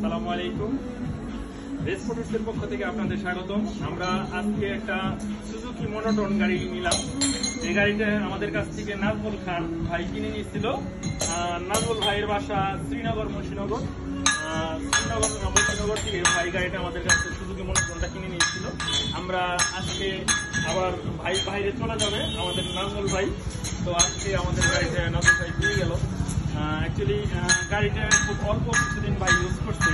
আসসালামু আলাইকুম। রেস মোটরসের পক্ষ থেকে আপনাদের স্বাগতম। আমরা আজকে একটা সুজুকি মনোটন গাড়ি নিলাম। এই গাড়িটা আমাদের কাছ থেকে নাজমুল খান ভাই কিনে নিয়েছিল। নাজমুল ভাইয়ের বাসা শ্রীনগর মুন্সিনগর থেকে ভাই গাড়িটা আমাদের কাছে সুজুকি মনোটনটা কিনে নিয়েছিল। আমরা আজকে আবার বাইরে চলে যাবে আমাদের নাজমুল ভাই। তো আজকে আমাদের গাড়িটা নাজমুল ভাই দিয়ে গেল। অ্যাকচুয়ালি গাড়িটা খুব অল্প কিছুদিন ভাই ইউজ করছে।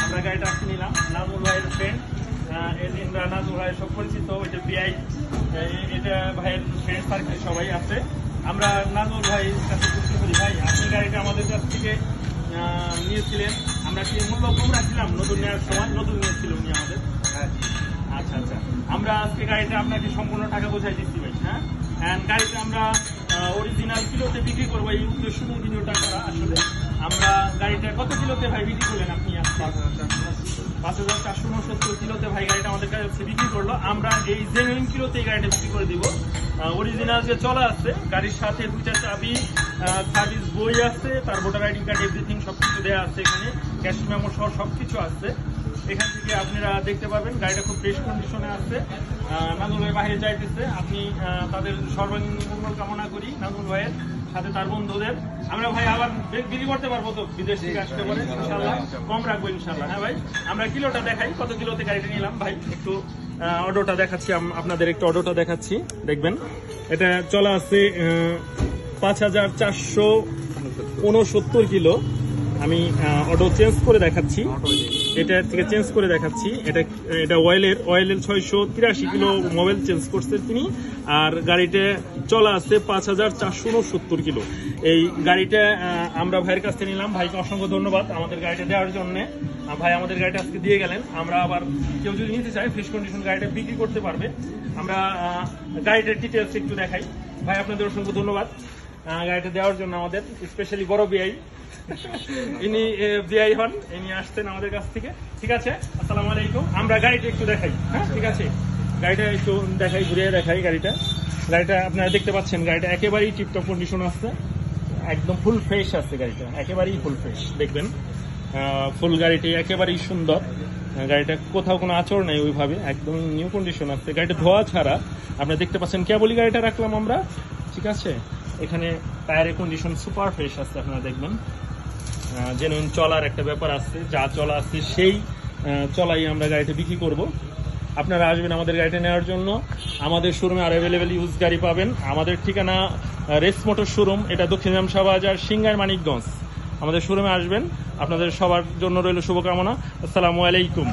আমরা গাড়িটা আজকে নিলাম। নাজমুল ভাইয়ের ফ্রেন্ড, নাজমুল ভাইয়ের সব পরিচিত, ওইটা বিআই, এটা ভাইয়ের ফ্রেন্ড সার্কেল সবাই আছে। আমরা নাজমুল ভাইয়ের কাছে বুঝতে পারি, ভাই আপনি গাড়িটা আমাদের কাছ থেকে নিয়েছিলেন, আমরা কি মূল্য কম রাখছিলাম নতুন নেওয়ার সময়? নতুন নিয়েছিল উনি আমাদের। আচ্ছা আচ্ছা, আমরা আজকে গাড়িটা আপনাকে সম্পূর্ণ টাকা বোঝাই দিচ্ছি ভাই। হ্যাঁ, গাড়িটা আমরা অরিজিনাল কিলোতে বিক্রি করবো, এই উদ্দেশ্য নিয়ে ভিডিওটা করা। আসলে আমরা গাড়িটা কত কিলোতে ভাই বিক্রি করলেন আপনি? ৫,৪৬৯ কিলোতে ভাই গাড়িটা আমাদের কাছে বিক্রি করলো। আমরা এই জেনুইন কিলোতে এই গাড়িটা বিক্রি করে দিব। অরিজিনাল যে চলা আছে, গাড়ির সাথে 2টা চাবি, সার্ভিস বই আছে, তার ভোটার আইডি কার্ড, এভরিথিং সবকিছু দেওয়া আছে। এখানে ক্যাশ মেমো সহ সবকিছু আছে। এখান থেকে আপনারা দেখতে পাবেন গাড়িটা খুব ফ্রেশ কন্ডিশনে আছে। নাজমুল ভাই বাইরে যাইতেছে, আপনি তাদের সর্বাঙ্গীন মঙ্গল কামনা করি নাজমুল ভাইয়ের সাথে তার বন্ধুদের। আমরা ভাই আবার বিক্রি করতে পারবো তো, বিদেশ থেকে আসতে পারে ইনশাল্লাহ, কম রাখবো ইনশাল্লাহ। হ্যাঁ ভাই, আমরা কিলোটা দেখাই, কত কিলোতে গাড়িটা নিলাম ভাই। একটু অটোটা দেখাচ্ছি আপনাদের, একটু অটোটা দেখাচ্ছি, দেখবেন। এটা চলা আছে ৫,৪৬৯ কিলো। আমি অটো চেঞ্জ করে দেখাচ্ছি, এটা থেকে চেঞ্জ করে দেখাচ্ছি। এটা অয়েলের 683 কিলো মোবাইল চেঞ্জ করছে তিনি। আর গাড়িটা চলা আছে ৫,৪৬৯ কিলো। এই গাড়িটা আমরা ভাইয়ের কাছ থেকে নিলাম। ভাইকে অসংখ্য ধন্যবাদ আমাদের গাড়িটা দেওয়ার জন্য। ভাই আমাদের গাড়িটা আজকে দিয়ে গেলেন। আমরা আবার কেউ যদি নিতে চায় ফ্রেশ কন্ডিশন গাড়িটা বিক্রি করতে পারবে। আমরা গাড়িটার ডিটেলস একটু দেখাই। ভাই আপনাদের অসংখ্য ধন্যবাদ গাড়িটা দেওয়ার জন্য। আমাদের স্পেশালি বড় বিআই, ইনি বিআই হন, ইনি আসছেন আমাদের কাছ থেকে। ঠিক আছে, আসসালামু আলাইকুম। আমরা গাড়িটা একটু দেখাই। হ্যাঁ ঠিক আছে, গাড়িটা একটু দেখাই, ঘুরিয়ে দেখাই। গাড়িটা আপনারা দেখতে পাচ্ছেন, গাড়িটা একেবারেই টিপটপ কন্ডিশন আছে, একদম ফুল ফ্রেশ আছে। গাড়িটা একেবারেই ফুল ফ্রেশ, দেখবেন ফুল গাড়িটি একেবারেই সুন্দর। গাড়িটা কোথাও কোনো আচর নেই ওইভাবে, একদম নিউ কন্ডিশন আছে। গাড়িটা ধোয়া ছাড়া আপনারা দেখতে পাচ্ছেন, কেবলই গাড়িটা রাখলাম আমরা। ঠিক আছে, এখানে টায়ারের কন্ডিশন সুপার ফ্রেশ আছে, আপনারা দেখবেন। জেনুইন চলার একটা ব্যাপার আছে, যা চলা আছে সেই চলাই আমরা গাড়িটা বিক্রি করব। আপনারা আসবেন আমাদের গাড়িটা নেওয়ার জন্য। আমাদের শোরুমে আর অ্যাভেলেবেল ইউজ গাড়ি পাবেন। আমাদের ঠিকানা রেস মোটর শোরুম, এটা দক্ষিণ শাহ বাজার, সিঙ্গার, মানিকগঞ্জ। আমাদের শোরুমে আসবেন। আপনাদের সবার জন্য রইল শুভকামনা। আসসালামু আলাইকুম।